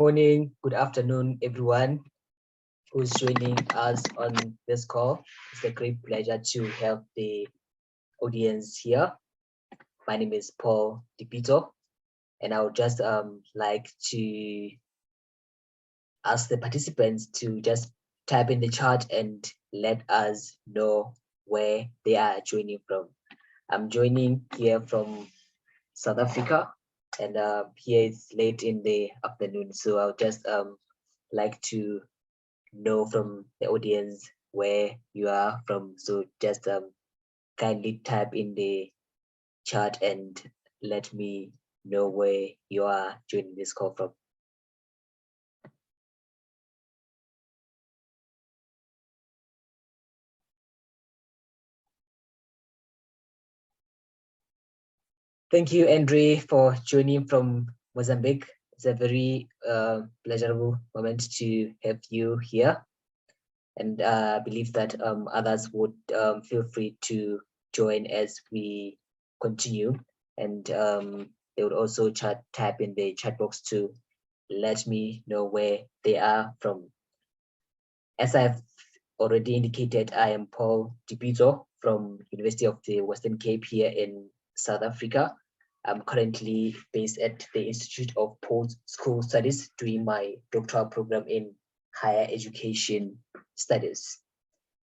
Morning, good afternoon, everyone who's joining us on this call. It's a great pleasure to have the audience here. My name is Paul DePito, and I would just like to ask the participants to just type in the chat and let us know where they are joining from. I'm joining here from South Africa, and here it's late in the afternoon, so I'll just like to know from the audience where you are from. So just kindly type in the chat and let me know where you are joining this call from. Thank you, Andre, for joining from Mozambique. It's a very pleasurable moment to have you here. And I believe that others would feel free to join as we continue. And they would also type in the chat box to let me know where they are from. As I've already indicated, I am Paul DePito from University of the Western Cape here in South Africa. I'm currently based at the Institute of Post-School Studies doing my doctoral program in higher education studies.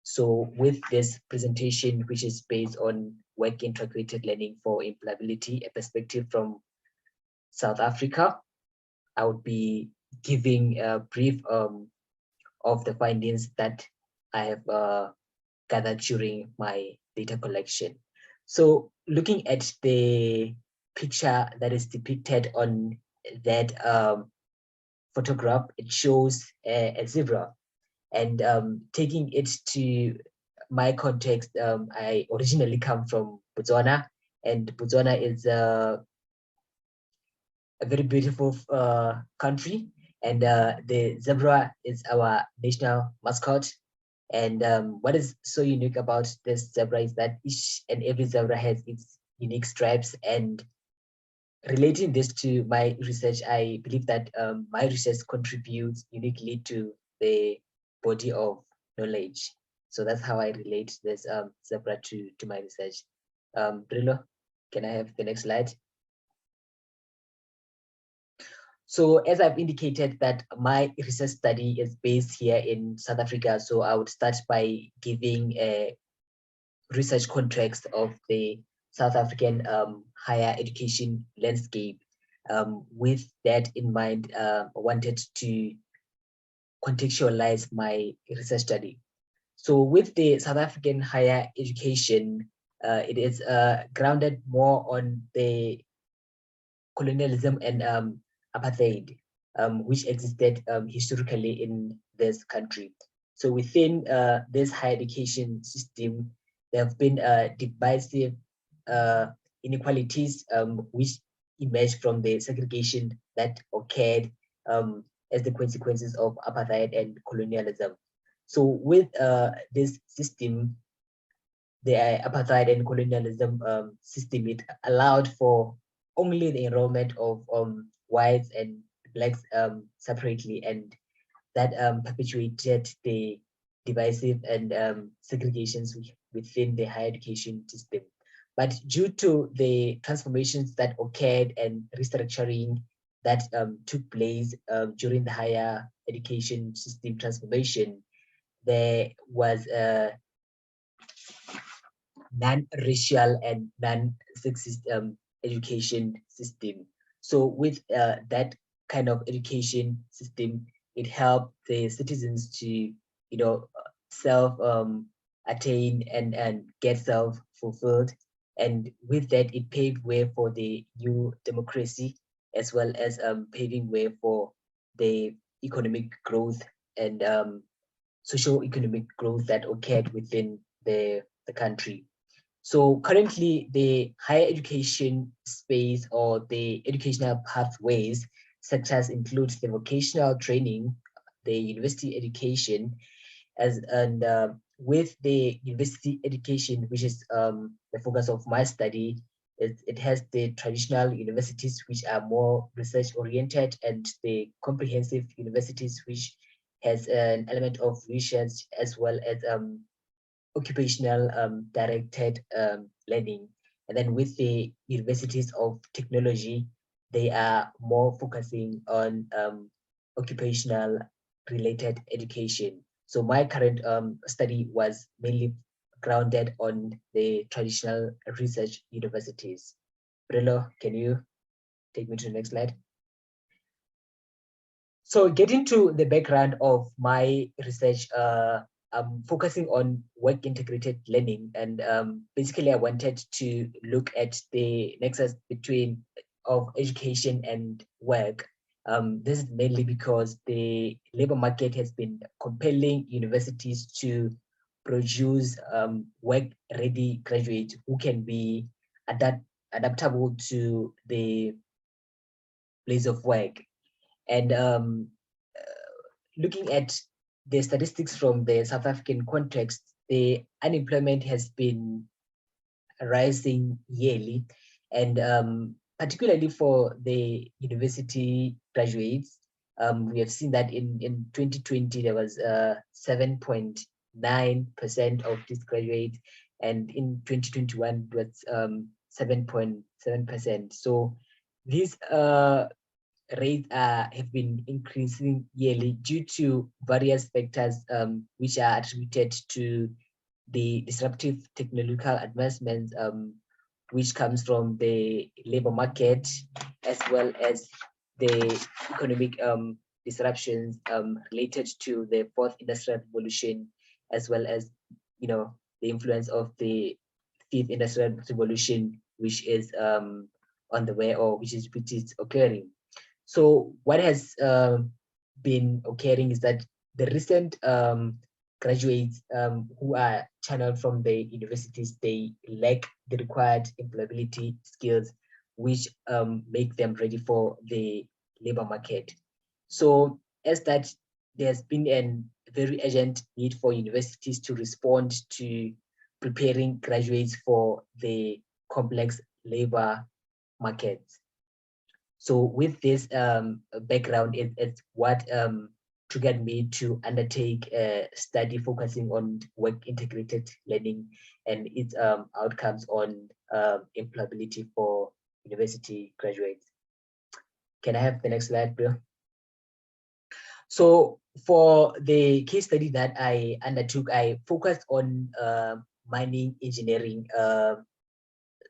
So with this presentation, which is based on work-integrated learning for employability, a perspective from South Africa, I would be giving a brief of the findings that I have gathered during my data collection. So looking at the picture that is depicted on that photograph, it shows a zebra. And taking it to my context, I originally come from Botswana, and Botswana is a very beautiful country, and the zebra is our national mascot. And what is so unique about this zebra is that each and every zebra has its unique stripes. And relating this to my research, I believe that my research contributes uniquely to the body of knowledge. So that's how I relate this zebra to my research. Brillo, can I have the next slide? So as I've indicated that my research study is based here in South Africa, so I would start by giving a research context of the South African higher education landscape. With that in mind, I wanted to contextualize my research study. So with the South African higher education, it is grounded more on the colonialism and apartheid, which existed historically in this country. So within this higher education system, there have been divisive inequalities which emerged from the segregation that occurred as the consequences of apartheid and colonialism. So with this system, the apartheid and colonialism system, it allowed for only the enrollment of whites and blacks separately, and that perpetuated the divisive and segregations within the higher education system. But due to the transformations that occurred and restructuring that took place during the higher education system transformation, there was a non-racial and non-sexist education system. So with that kind of education system, it helped the citizens to, self attain and get self-fulfilled. And with that, it paved way for the new democracy, as well as paving way for the economic growth and socio-economic growth that occurred within the country. So currently the higher education space or the educational pathways such as includes the vocational training, the university education, and with the university education, which is the focus of my study, it has the traditional universities, which are more research oriented, and the comprehensive universities, which has an element of research as well as occupational directed learning. And then with the universities of technology, they are more focusing on occupational related education. So my current study was mainly grounded on the traditional research universities. Brillo, can you take me to the next slide? So getting to the background of my research, I'm focusing on work integrated learning, and basically I wanted to look at the nexus between of education and work. This is mainly because the labor market has been compelling universities to produce work-ready graduates who can be adaptable to the place of work. And looking at the statistics from the South African context, the unemployment has been rising yearly, and particularly for the university graduates, we have seen that in 2020 there was 7.9% of these graduates, and in 2021 it was 7.7%. So these rates have been increasing yearly due to various factors, which are attributed to the disruptive technological advancements, which comes from the labor market, as well as the economic disruptions related to the fourth industrial revolution, as well as the influence of the fifth industrial revolution, which is on the way, or which is occurring. So what has been occurring is that the recent graduates who are channeled from the universities, they lack the required employability skills, which make them ready for the labor market. So as that, there's been a very urgent need for universities to respond to preparing graduates for the complex labor markets. So with this background, it's what triggered me to undertake a study focusing on work integrated learning and its outcomes on employability for university graduates. Can I have the next slide, Bill? So for the case study that I undertook, I focused on mining engineering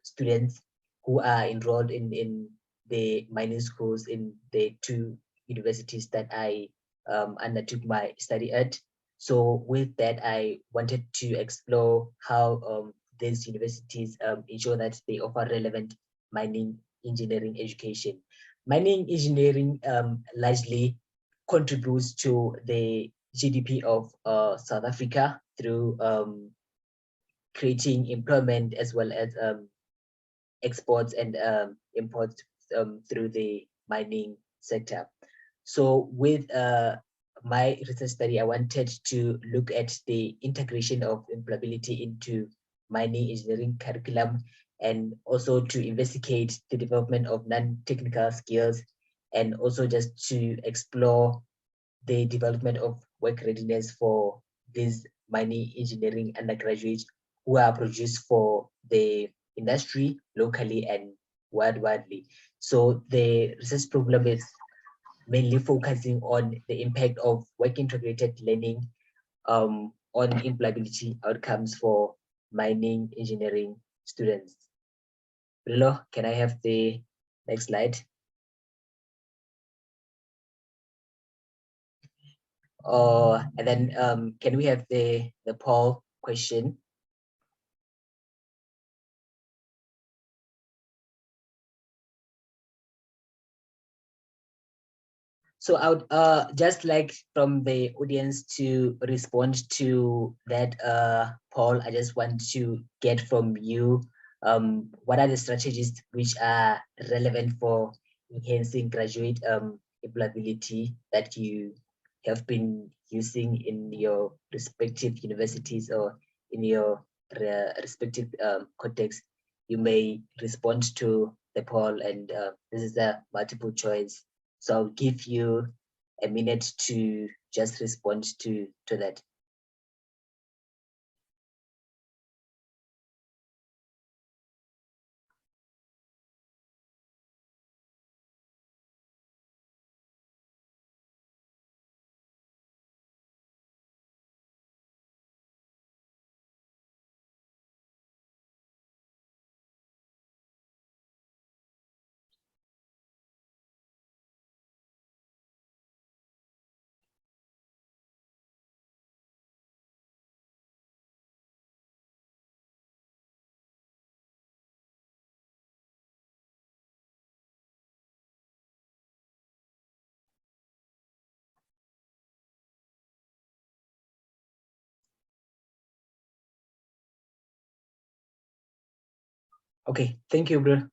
students who are enrolled in the mining schools in the two universities that I undertook my study at. So with that, I wanted to explore how these universities ensure that they offer relevant mining engineering education. Mining engineering largely contributes to the GDP of South Africa through creating employment as well as exports and imports through the mining sector. So with my research study, I wanted to look at the integration of employability into mining engineering curriculum, and also to investigate the development of non-technical skills, and also just to explore the development of work readiness for these mining engineering undergraduates who are produced for the industry locally and worldwide. So the research problem is mainly focusing on the impact of work integrated learning on employability outcomes for mining engineering students. Brillo, can I have the next slide? And then can we have the poll question? So I would just like from the audience to respond to that poll. I just want to get from you what are the strategies which are relevant for enhancing graduate employability that you have been using in your respective universities or in your respective context. you may respond to the poll, and this is a multiple choice. So I'll give you a minute to just respond to that. Okay, thank you, bro.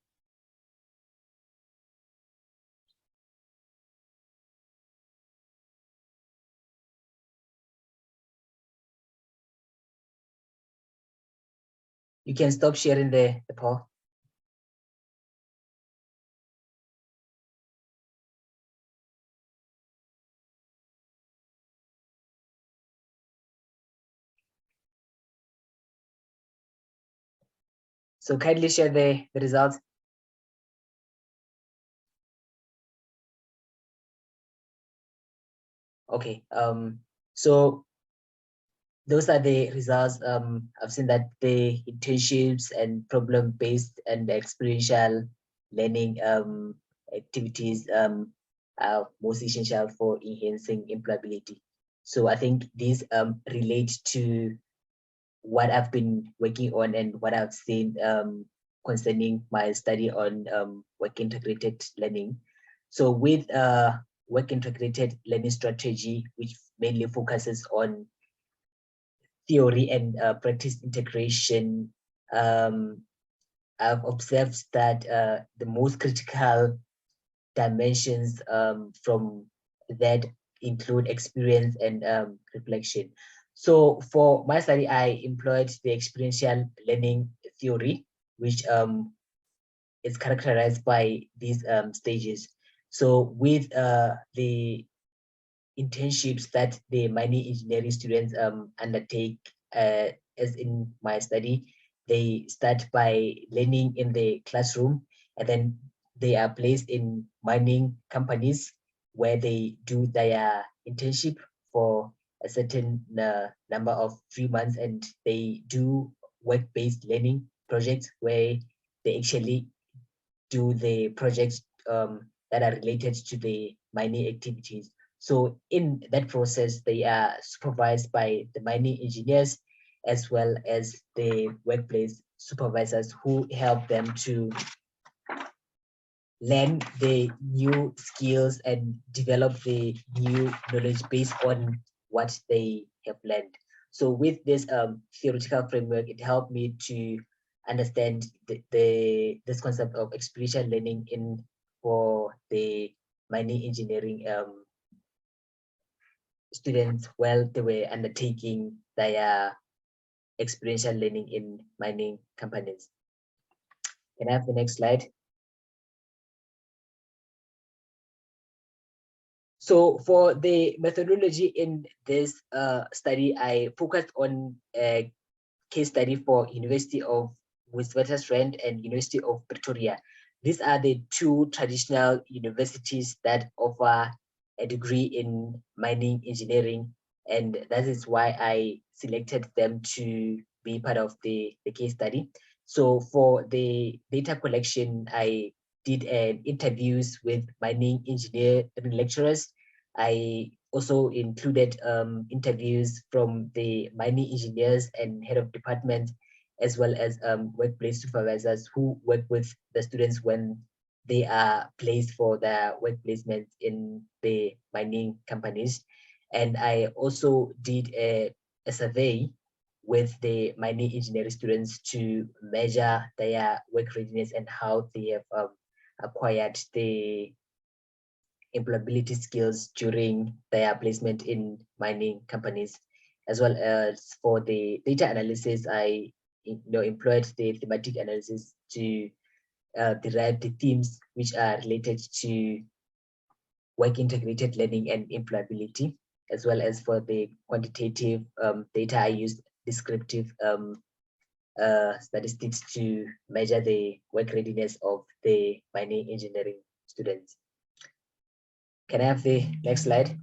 You can stop sharing the poll. So kindly share the results. Okay, so those are the results. I've seen that the internships and problem-based and experiential learning activities are most essential for enhancing employability. So I think these relate to what I've been working on and what I've seen concerning my study on work integrated learning. So with work integrated learning strategy, which mainly focuses on theory and practice integration, I've observed that the most critical dimensions from that include experience and reflection. So for my study, I employed the experiential learning theory, which is characterized by these stages. So with the internships that the mining engineering students undertake, as in my study, they start by learning in the classroom, and then they are placed in mining companies where they do their internship for a certain number of 3 months, and they do work-based learning projects where they actually do the projects that are related to the mining activities. So in that process, they are supervised by the mining engineers as well as the workplace supervisors who help them to learn the new skills and develop the new knowledge based on what they have learned. So with this theoretical framework, it helped me to understand this concept of experiential learning in for the mining engineering students while they were undertaking their experiential learning in mining companies. Can I have the next slide? So for the methodology in this study, I focused on a case study for University of Witwatersrand and University of Pretoria. These are the two traditional universities that offer a degree in mining engineering, and that is why I selected them to be part of the case study. So for the data collection, I did interviews with mining engineering lecturers. I also included interviews from the mining engineers and head of department, as well as workplace supervisors who work with the students when they are placed for their work placements in the mining companies. And I also did a survey with the mining engineering students to measure their work readiness and how they have acquired the employability skills during their placement in mining companies. As well as for the data analysis, I employed the thematic analysis to derive the themes which are related to work integrated learning and employability, as well as for the quantitative data. I used descriptive statistics to measure the work readiness of the mining engineering students. Can I have the next slide?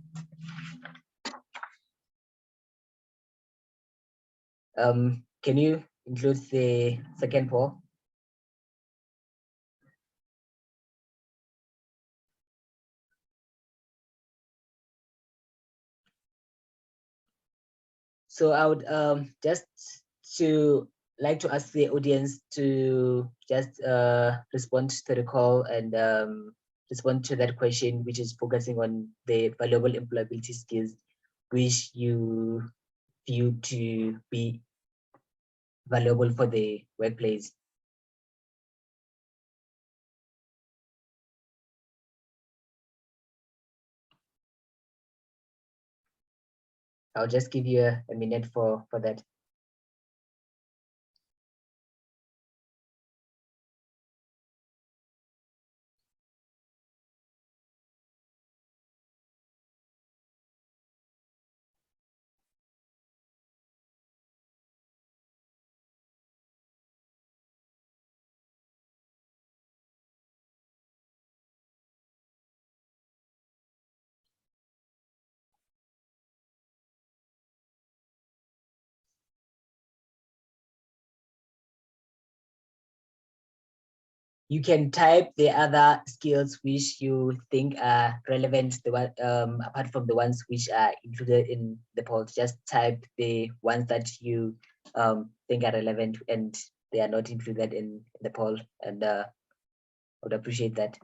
Can you include the second poll? So I would just to like to ask the audience to just respond to the call and respond to that question, which is focusing on the valuable employability skills which you view to be valuable for the workplace. I'll just give you a minute for that. You can type the other skills which you think are relevant, the one apart from the ones which are included in the poll. Just type the ones that you think are relevant and they are not included in the poll, and I would appreciate that.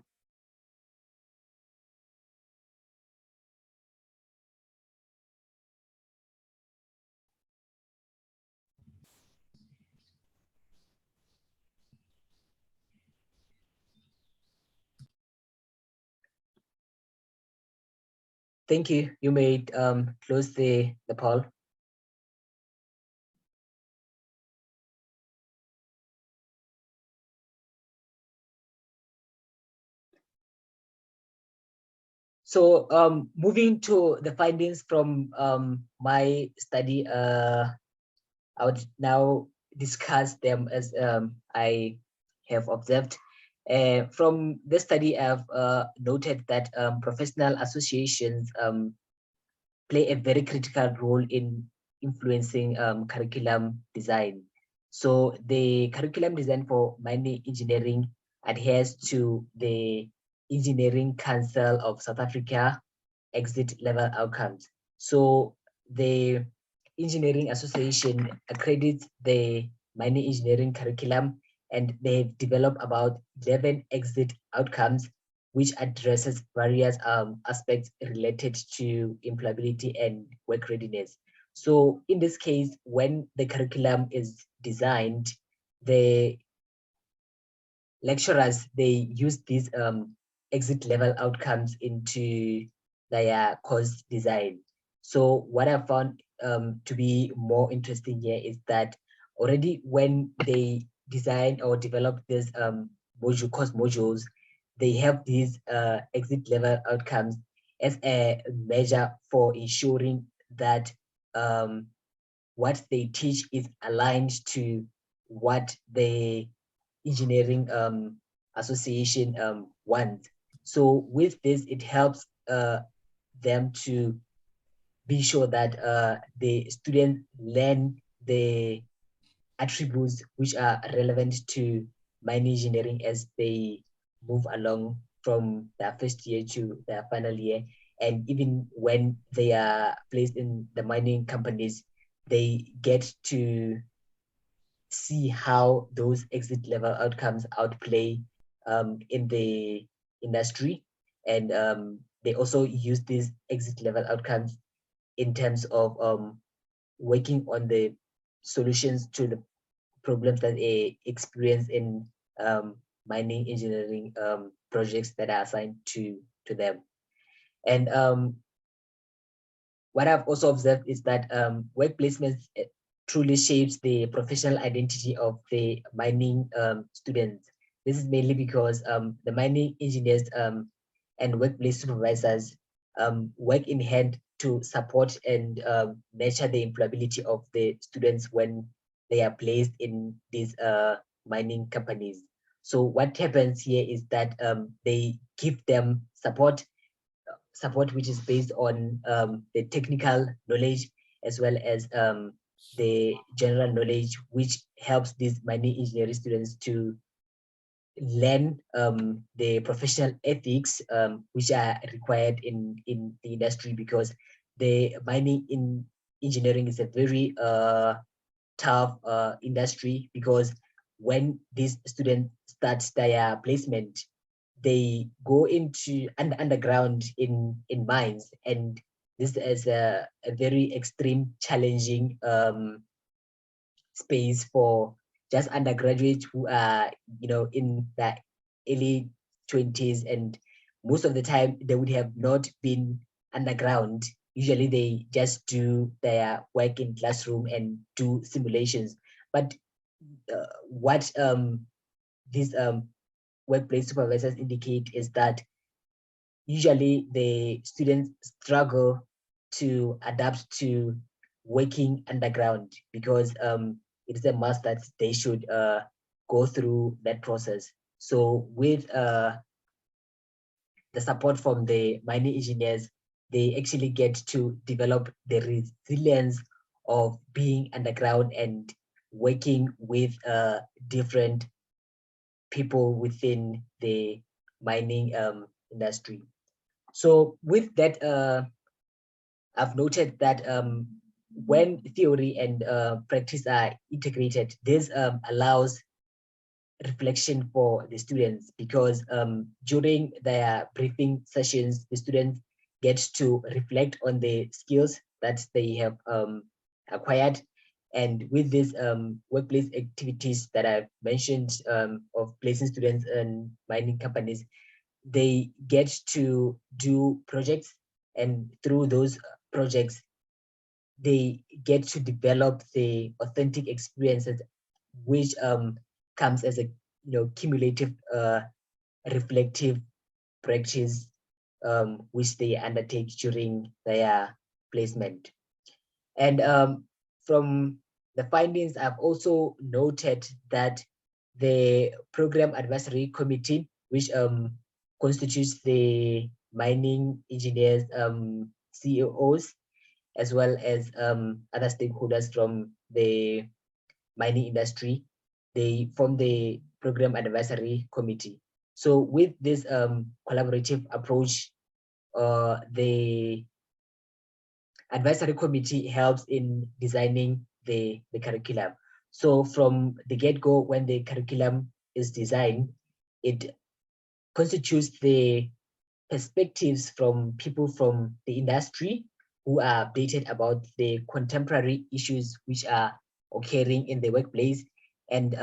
Thank you. You may close the poll. So moving to the findings from my study, I would now discuss them as I have observed. From the study, I've noted that professional associations play a very critical role in influencing curriculum design. So the curriculum design for mining engineering adheres to the Engineering Council of South Africa exit level outcomes. So the Engineering Association accredits the mining engineering curriculum, and they've developed about 11 exit outcomes which addresses various aspects related to employability and work readiness. So in this case, when the curriculum is designed, the lecturers, they use these exit level outcomes into their course design. So what I found to be more interesting here is that already when they design or develop this course modules, they have these exit level outcomes as a measure for ensuring that what they teach is aligned to what the engineering association wants. So with this, it helps them to be sure that the students learn the attributes which are relevant to mining engineering as they move along from their first year to their final year. And even when they are placed in the mining companies, they get to see how those exit level outcomes outplay in the industry. And they also use these exit level outcomes in terms of working on the solutions to the problems that they experience in mining engineering projects that are assigned to them. And what I've also observed is that work placements truly shapes the professional identity of the mining students. This is mainly because the mining engineers and workplace supervisors work in hand to support and nurture the employability of the students when they are placed in these mining companies. So what happens here is that they give them support which is based on the technical knowledge as well as the general knowledge, which helps these mining engineering students to learn the professional ethics which are required in the industry, because the mining in engineering is a very tough industry, because when these students start their placement, they go into underground in mines, and this is a very extreme challenging space for just undergraduates who are in the early 20s, and most of the time they would have not been underground. Usually they just do their work in classroom and do simulations. But what these workplace supervisors indicate is that usually the students struggle to adapt to working underground, because it is a must that they should go through that process. So with the support from the mining engineers, they actually get to develop the resilience of being underground and working with different people within the mining industry. So with that, I've noted that when theory and practice are integrated, this allows reflection for the students, because during their briefing sessions, the students get to reflect on the skills that they have acquired. And with these workplace activities that I've mentioned of placing students in mining companies, they get to do projects, and through those projects they get to develop the authentic experiences, which comes as a cumulative reflective practice which they undertake during their placement. And from the findings, I've also noted that the program advisory committee, which constitutes the mining engineers CEOs, as well as other stakeholders from the mining industry, they form the program advisory committee. So with this collaborative approach, the advisory committee helps in designing the curriculum. So from the get-go, when the curriculum is designed, it constitutes the perspectives from people from the industry who are updated about the contemporary issues which are occurring in the workplace, and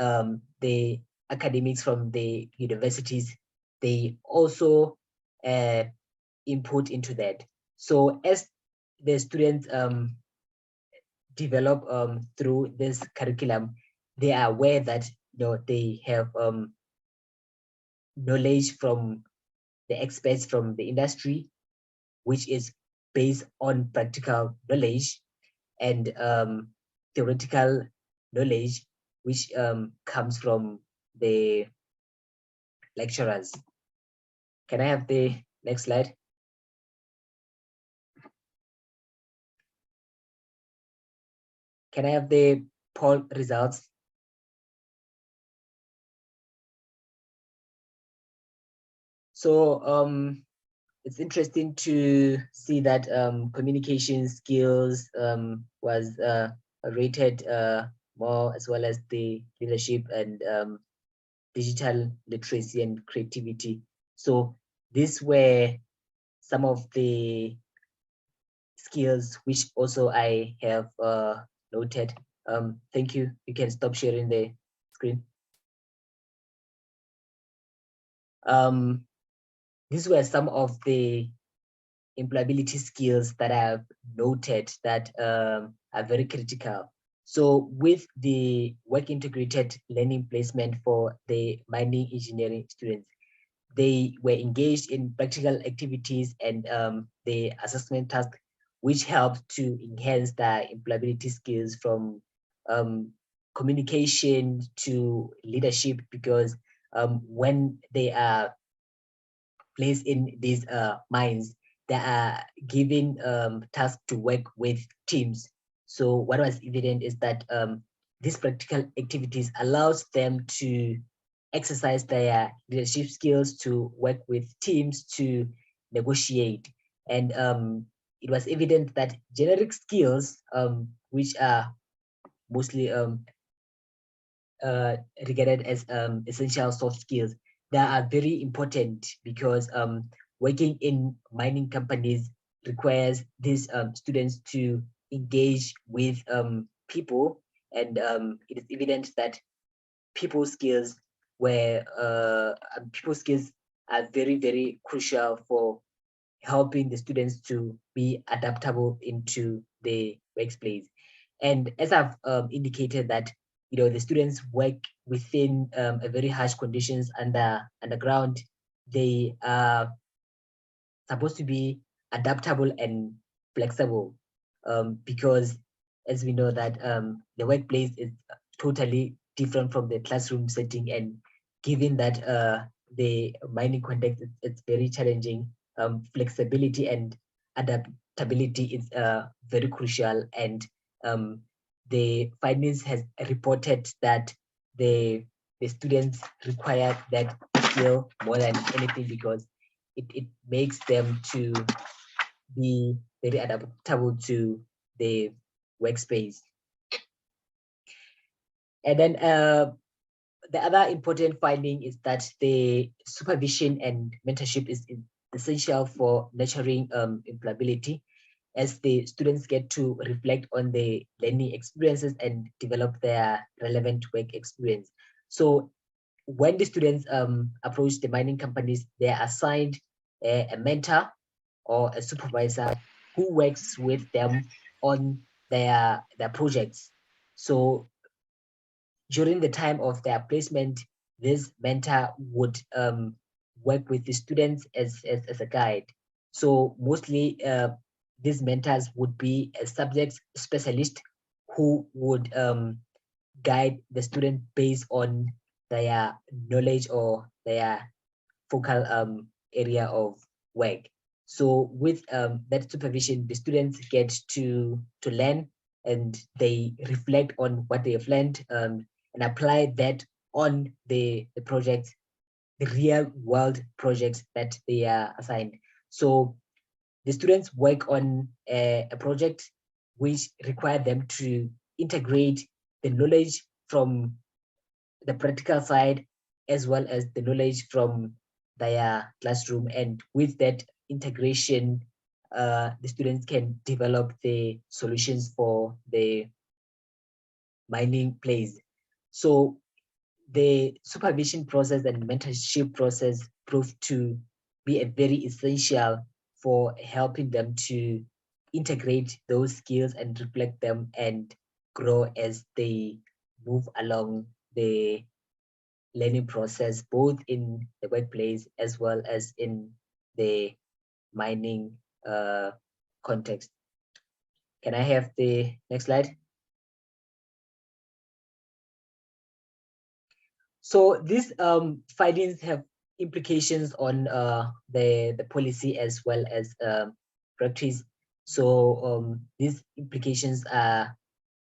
the academics from the universities, they also input into that. So as the students develop through this curriculum, they are aware that they have knowledge from the experts from the industry, which is based on practical knowledge and theoretical knowledge, which comes from the lecturers. Can I have the next slide? Can I have the poll results? So it's interesting to see that communication skills was rated more, as well as the leadership and digital literacy and creativity. So these were some of the skills which also I have noted. Thank you. You can stop sharing the screen. These were some of the employability skills that I have noted that are very critical. So with the work integrated learning placement for the mining engineering students, they were engaged in practical activities and the assessment task, which helped to enhance their employability skills from communication to leadership, because when they are placed in these mines, they are given tasks to work with teams. So what was evident is that these practical activities allows them to exercise their leadership skills, to work with teams, to negotiate. And it was evident that generic skills, which are mostly regarded as essential soft skills, that are very important, because working in mining companies requires these students to engage with people, and it is evident that people skills people skills are very, very crucial for helping the students to be adaptable into the workplace. And as I've indicated that, the students work within a very harsh conditions underground. They are supposed to be adaptable and flexible, because as we know that the workplace is totally different from the classroom setting, and given that the mining context, it's very challenging, flexibility and adaptability is very crucial. And the findings has reported that the students require that skill more than anything, because it makes them to be very adaptable to the workspace. And then the other important finding is that the supervision and mentorship is essential for nurturing employability, as the students get to reflect on the learning experiences and develop their relevant work experience. So when the students approach the mining companies, they are assigned a mentor or a supervisor who works with them on their projects. So during the time of their placement, this mentor would work with the students as a guide. So mostly these mentors would be a subject specialist who would guide the student based on their knowledge or their focal area of work. So with that supervision, the students get to learn, and they reflect on what they have learned, and apply that on the projects, the real world projects that they are assigned. So the students work on a project which require them to integrate the knowledge from the practical side, as well as the knowledge from their classroom. And with that integration, the students can develop the solutions for the mining place. So the supervision process and mentorship process proved to be a very essential for helping them to integrate those skills and reflect them and grow as they move along the learning process, both in the workplace as well as in the mining context. Can I have the next slide? So these findings have implications on the policy as well as practice. So these implications are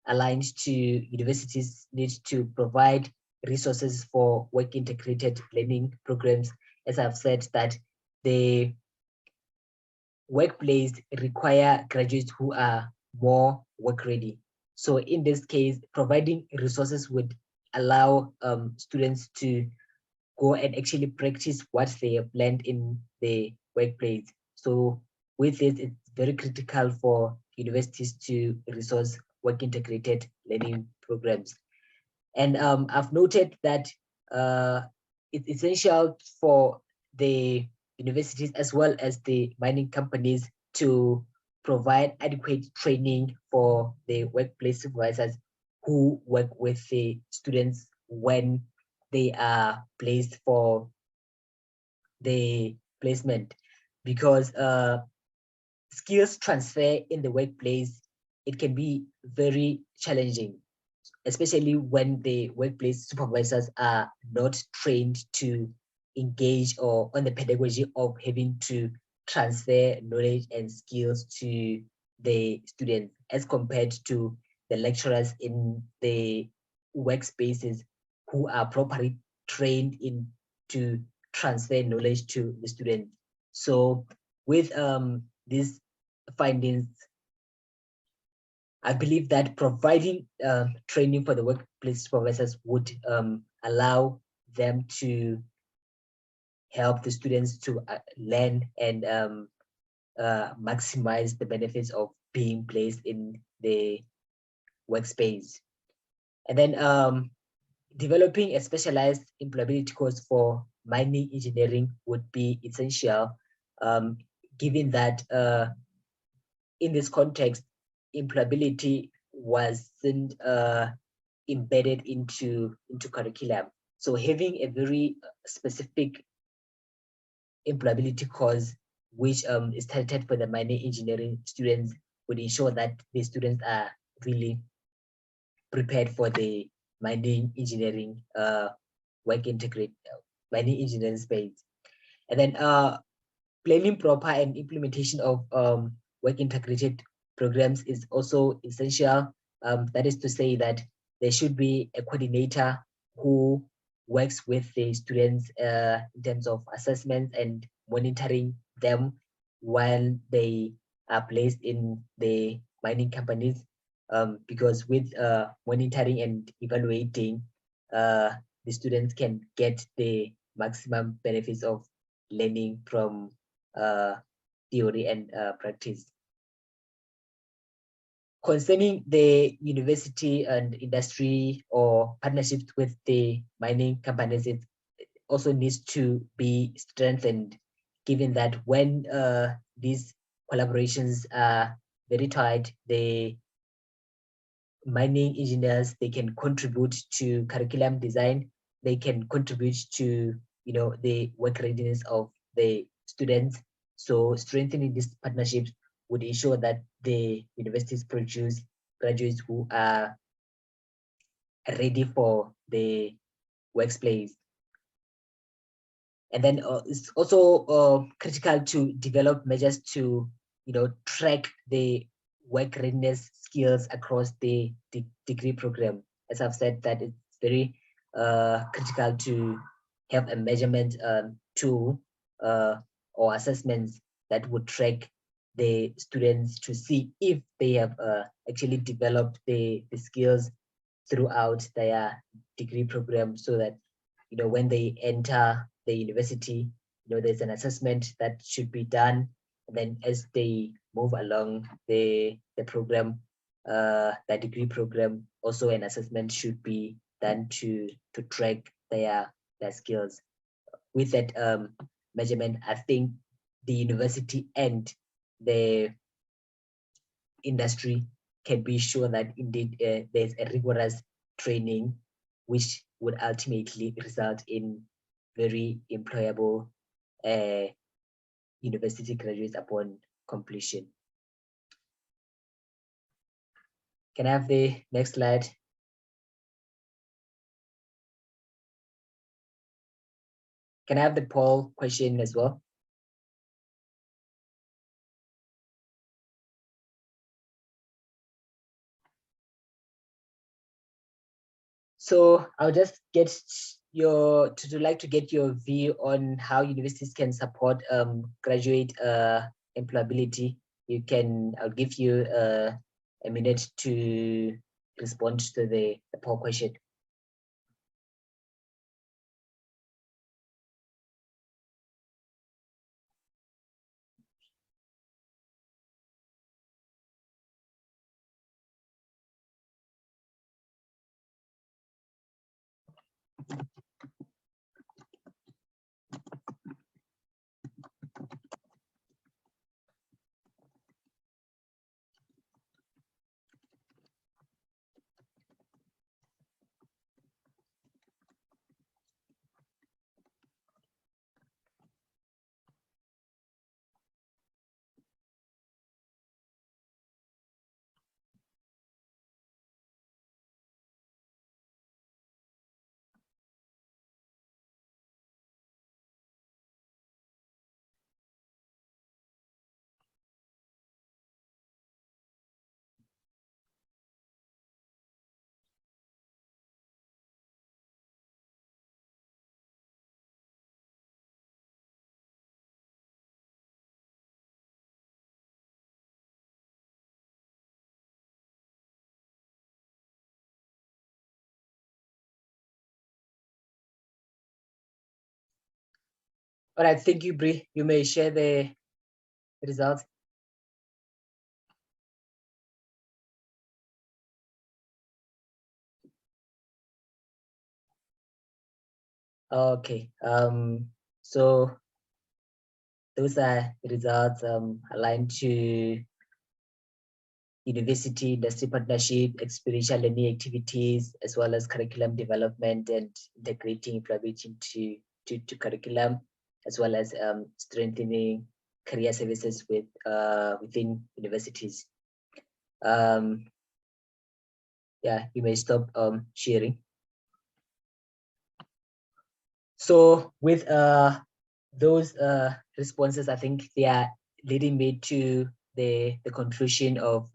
aligned to universities need to provide resources for work integrated learning programs. As I've said, that the workplace require graduates who are more work ready. So in this case, providing resources would allow students to go and actually practice what they have learned in the workplace. So with this, it's very critical for universities to resource work integrated learning programs. And I've noted that it's essential for the universities as well as the mining companies to provide adequate training for the workplace supervisors who work with the students when they are placed for the placement, because skills transfer in the workplace, it can be very challenging, especially when the workplace supervisors are not trained to engage or on the pedagogy of having to transfer knowledge and skills to the students, as compared to the lecturers in the workspaces who are properly trained in to transfer knowledge to the students. So with these findings, I believe that providing training for the workplace supervisors would allow them to help the students to learn and maximize the benefits of being placed in the workspace. And then developing a specialized employability course for mining engineering would be essential, given that in this context, employability wasn't embedded into curriculum. So having a very specific employability course, which is targeted for the mining engineering students, would ensure that the students are really prepared for the mining engineering mining engineering space. And then planning proper and implementation of work integrated programs is also essential. That is to say that there should be a coordinator who works with the students in terms of assessments and monitoring them while they are placed in the mining companies. Because with monitoring and evaluating, the students can get the maximum benefits of learning from theory and practice. Concerning the university and industry or partnerships with the mining companies, it also needs to be strengthened, given that when these collaborations are very tight, the mining engineers, they can contribute to curriculum design, they can contribute to the work readiness of the students. So strengthening these partnerships would ensure that the universities produce graduates who are ready for the workplace. And then it's also critical to develop measures to track the work readiness skills across the degree program. As I've said, that it's very critical to have a measurement tool or assessments that would track the students to see if they have actually developed the skills throughout their degree program, so that when they enter the university, there's an assessment that should be done. And then as they move along the program, the degree program, also an assessment should be done to track their skills. With that measurement, I think the university and the industry can be sure that indeed there's a rigorous training, which would ultimately result in very employable university graduates upon completion. Can I have the next slide? Can I have the poll question as well? So I'll just get to like to get your view on how universities can support graduate employability. I'll give you a minute to respond to the poll question. All right, thank you, Bree. You may share the results. Okay, so those are the results aligned to university industry partnership, experiential learning activities, as well as curriculum development and integrating employability to curriculum, as well as strengthening career services within universities. Yeah, you may stop sharing. So with those responses, I think they are leading me to the conclusion of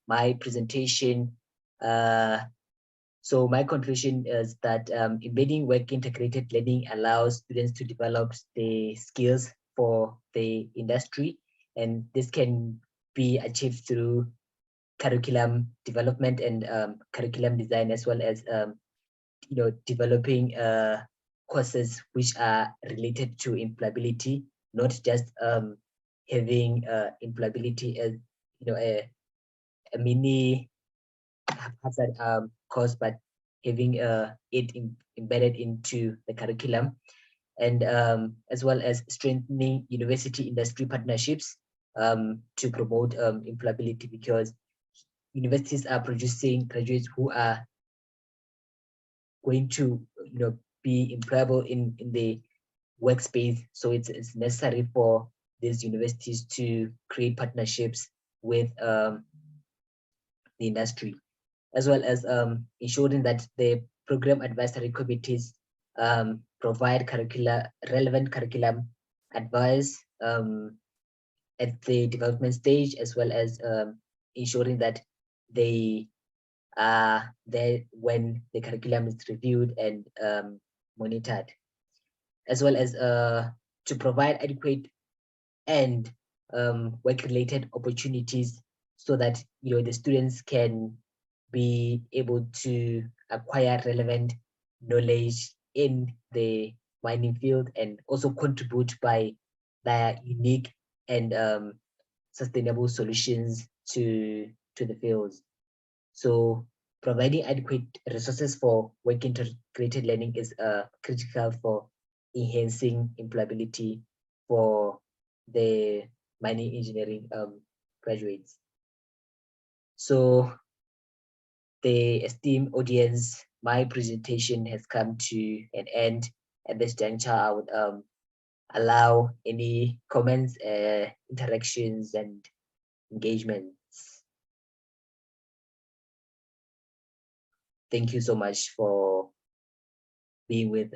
my presentation. So my conclusion is that embedding work integrated learning allows students to develop the skills for the industry, and this can be achieved through curriculum development and curriculum design, as well as developing courses which are related to employability, not just having employability as a mini haphazard course, but having it embedded into the curriculum, and as well as strengthening university industry partnerships to promote employability, because universities are producing graduates who are going to be employable in the workspace. So it's necessary for these universities to create partnerships with the industry, as well as ensuring that the program advisory committees provide relevant curriculum advice at the development stage, as well as ensuring that they are there when the curriculum is reviewed and monitored, as well as to provide adequate and work-related opportunities, so that the students can be able to acquire relevant knowledge in the mining field, and also contribute by their unique and sustainable solutions to the fields. So providing adequate resources for work integrated learning is critical for enhancing employability for the mining engineering graduates. So the esteemed audience, my presentation has come to an end. At this juncture, I would allow any comments, interactions, and engagements. Thank you so much for being with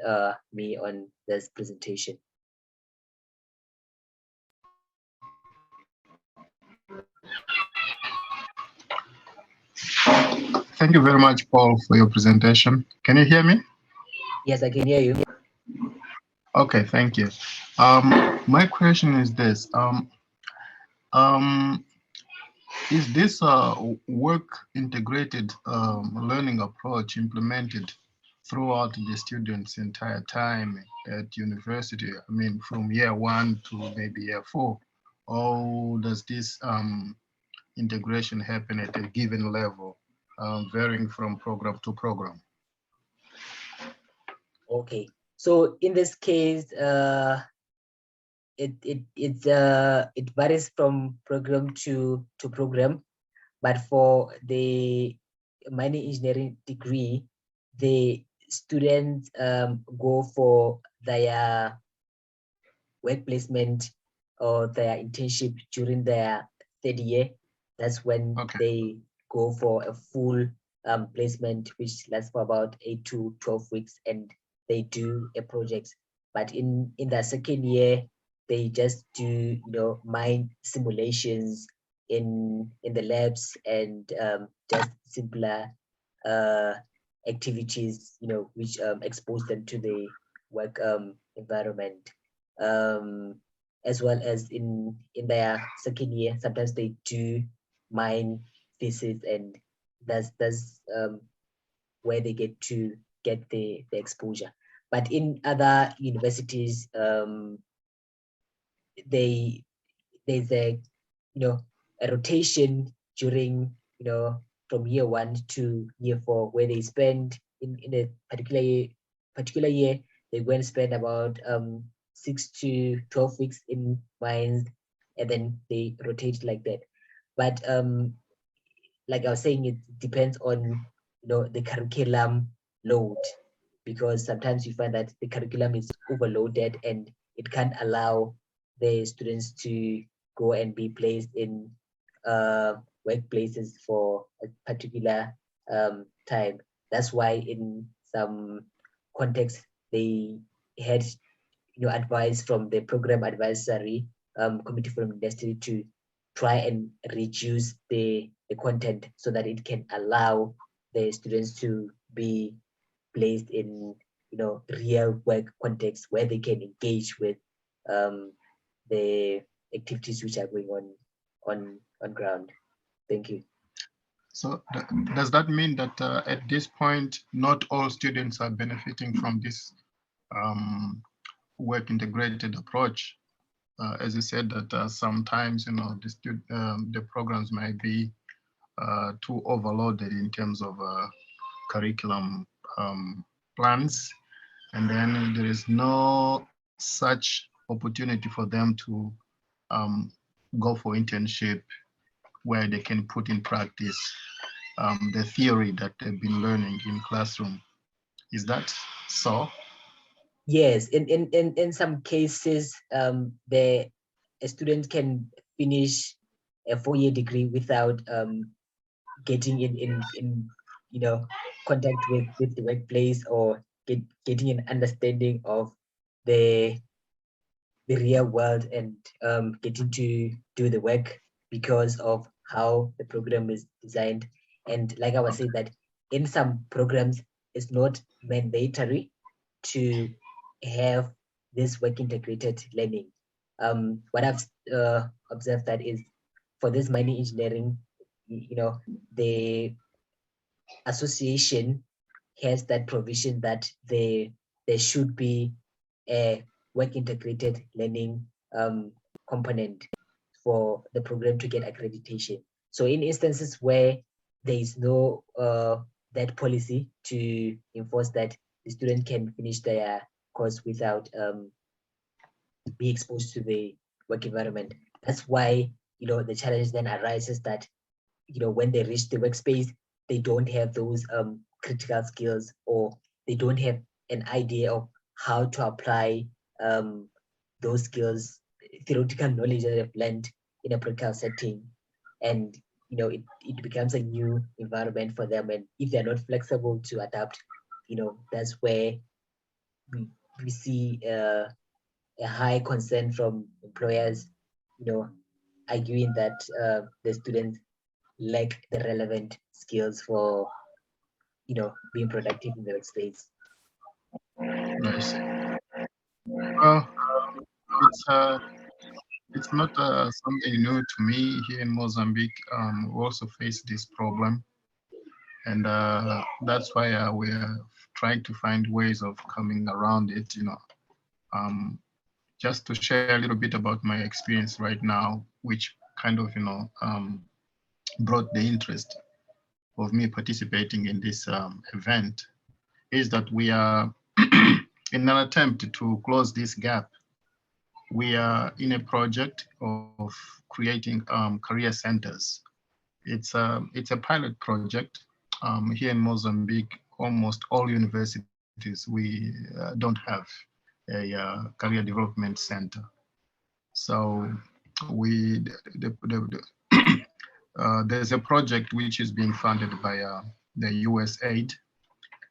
me on this presentation. Thank you very much, Paul, for your presentation. Can you hear me? Yes, I can hear you. Okay, thank you. My question is this. Is this work integrated learning approach implemented throughout the students' entire time at university? I mean, from year 1 to maybe year 4, or does this integration happen at a given level, varying from program to program? Okay, so in this case, it varies from program to program, but for the mining engineering degree, the students go for their work placement or their internship during their third year. That's when they go for a full placement, which lasts for about 8 to 12 weeks, and they do a project. But in the second year, they just do mine simulations in the labs, and just simpler activities which expose them to the work environment. As well as in their second year, sometimes they do mine thesis, and that's where they get to get the exposure. But in other universities, there's a a rotation during from year 1 to year 4, where they spend in a particular year they go and spend about 6 to 12 weeks in mines, and then they rotate like that. But like I was saying, it depends on the curriculum load, because sometimes you find that the curriculum is overloaded and it can't allow the students to go and be placed in workplaces for a particular time. That's why in some contexts they had advice from the program advisory committee from industry to try and reduce the content so that it can allow the students to be placed in real work context where they can engage with the activities which are going on ground. Thank you. So does that mean that at this point, not all students are benefiting from this work integrated approach? As you said, that sometimes the programs might be too overloaded in terms of curriculum plans, and then there is no such opportunity for them to go for internship where they can put in practice the theory that they've been learning in classroom. Is that so? Yes, in some cases, a student can finish a 4-year degree without getting in contact with the workplace, or getting an understanding of the real world, and getting to do the work because of how the program is designed. And like I was saying, that in some programs it's not mandatory to have this work integrated learning. What I've observed that is, for this mining engineering, the association has that provision that there should be a work integrated learning component for the program to get accreditation. So in instances where there is no that policy to enforce that the student can finish their course without be exposed to the work environment, that's why the challenge then arises that when they reach the workspace, they don't have those critical skills, or they don't have an idea of how to apply those skills, theoretical knowledge that they've learned in a practical setting. And it becomes a new environment for them, and if they're not flexible to adapt, that's where we see a high concern from employers, arguing that the students lack the relevant skills for being productive in the workspace. Nice. It's not something new to me. Here in Mozambique, we also face this problem, and that's why we are trying to find ways of coming around it. Just to share a little bit about my experience right now, which kind of brought the interest of me participating in this event, is that we are in an attempt to close this gap. We are in a project of creating career centers. It's a pilot project here in Mozambique. Almost all universities, we don't have a career development center. So there's a project which is being funded by the USAID,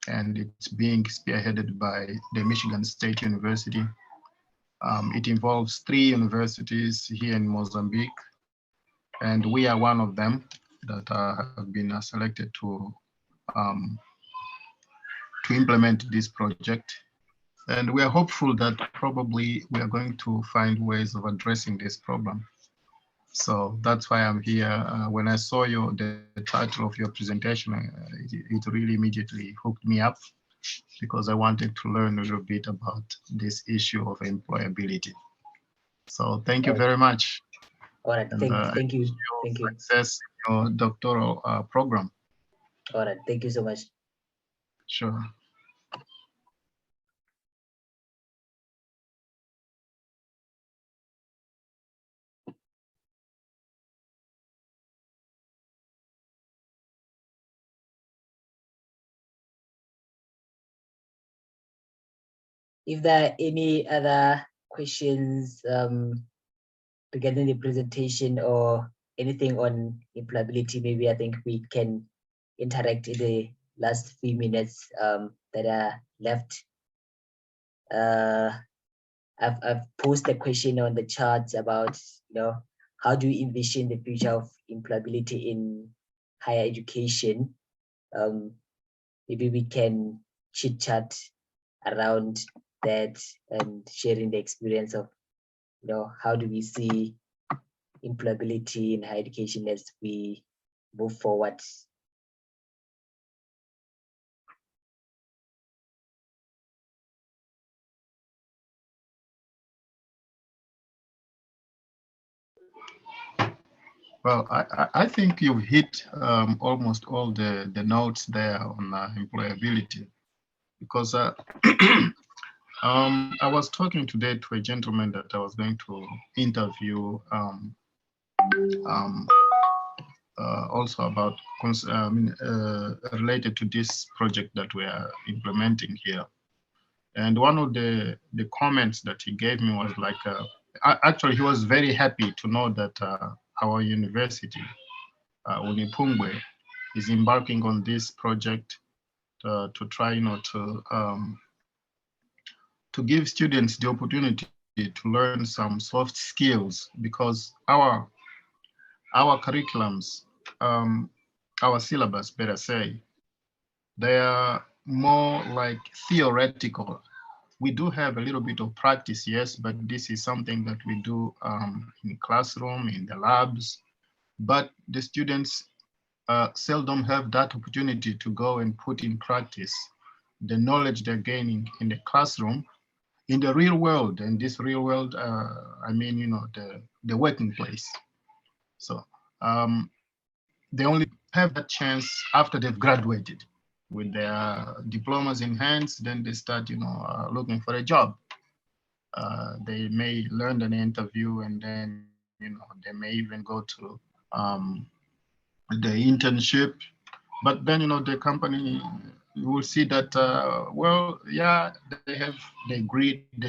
and it's being spearheaded by the Michigan State University. It involves 3 universities here in Mozambique, and we are one of them that have been selected to implement this project. And we are hopeful that probably we are going to find ways of addressing this problem. So that's why I'm here. When I saw the title of your presentation, it really immediately hooked me up. because I wanted to learn a little bit about this issue of employability. So thank you very much. All right, And thank you. Thank you. Success in your doctoral program. All right, thank you so much. Sure. If there are any other questions regarding the presentation or anything on employability, maybe I think we can interact in the last few minutes that are left. I've posted a question on the chat about, how do you envision the future of employability in higher education? Maybe we can chit chat around that and sharing the experience of, how do we see employability in higher education as we move forward. Well, I think you've hit almost all the notes there on employability, because I was talking today to a gentleman that I was going to interview also about related to this project that we are implementing here. And one of the comments that he gave me was like, actually, he was very happy to know that our university, Unipungwe, is embarking on this project to try, to give students the opportunity to learn some soft skills, because our curriculums, our syllabus, better say, they are more like theoretical. We do have a little bit of practice, yes, but this is something that we do in the classroom, in the labs, but the students seldom have that opportunity to go and put in practice the knowledge they're gaining in the classroom, in the real world. And this real world, I mean, the working place. So they only have that chance after they've graduated with their diplomas in hands. Then they start, looking for a job. They may learn an interview, and then, they may even go to the internship. But then, the company, you will see that, well, yeah, they have the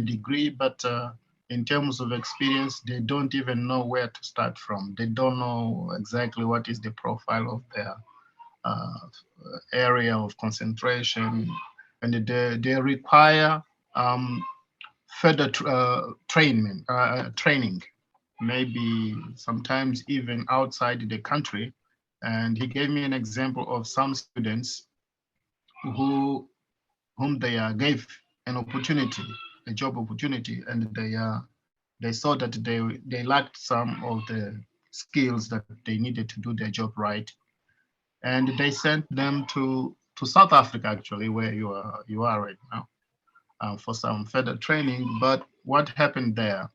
degree, but in terms of experience, they don't even know where to start from. They don't know exactly what is the profile of their area of concentration, and they require further training, maybe sometimes even outside the country. And he gave me an example of some students whom they gave an opportunity, a job opportunity, and they saw that they lacked some of the skills that they needed to do their job right, and they sent them to South Africa, actually, where you are right now, for some further training. But what happened there?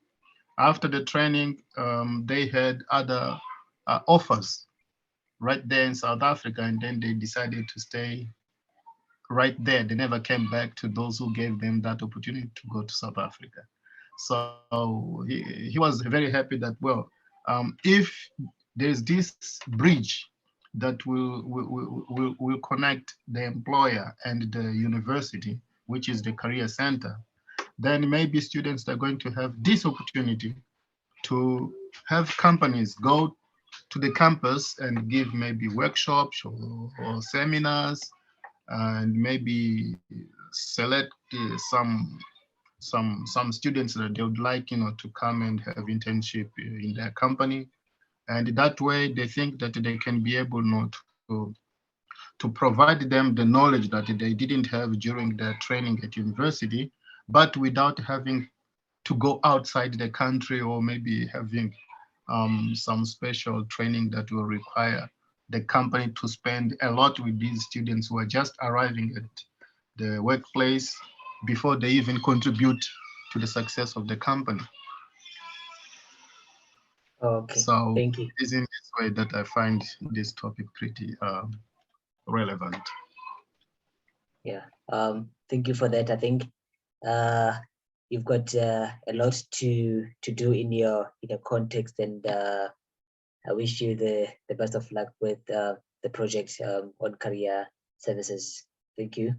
After the training, they had other offers right there in South Africa, and then they decided to stay right there. They never came back to those who gave them that opportunity to go to South Africa. So he was very happy that, well, if there's this bridge that will connect the employer and the university, which is the career center, then maybe students are going to have this opportunity to have companies go to the campus and give maybe workshops or seminars, and maybe select some students that they would like, to come and have internship in their company. And that way they think that they can be able to provide them the knowledge that they didn't have during their training at university, but without having to go outside the country, or maybe having some special training that will require the company to spend a lot with these students who are just arriving the workplace before they even contribute to the success of the company. Okay, So thank you. it's in this way that I find this topic pretty relevant. Yeah, thank you for that. I think you've got a lot to do in your context, and I wish you the best of luck with the project on career services. Thank you.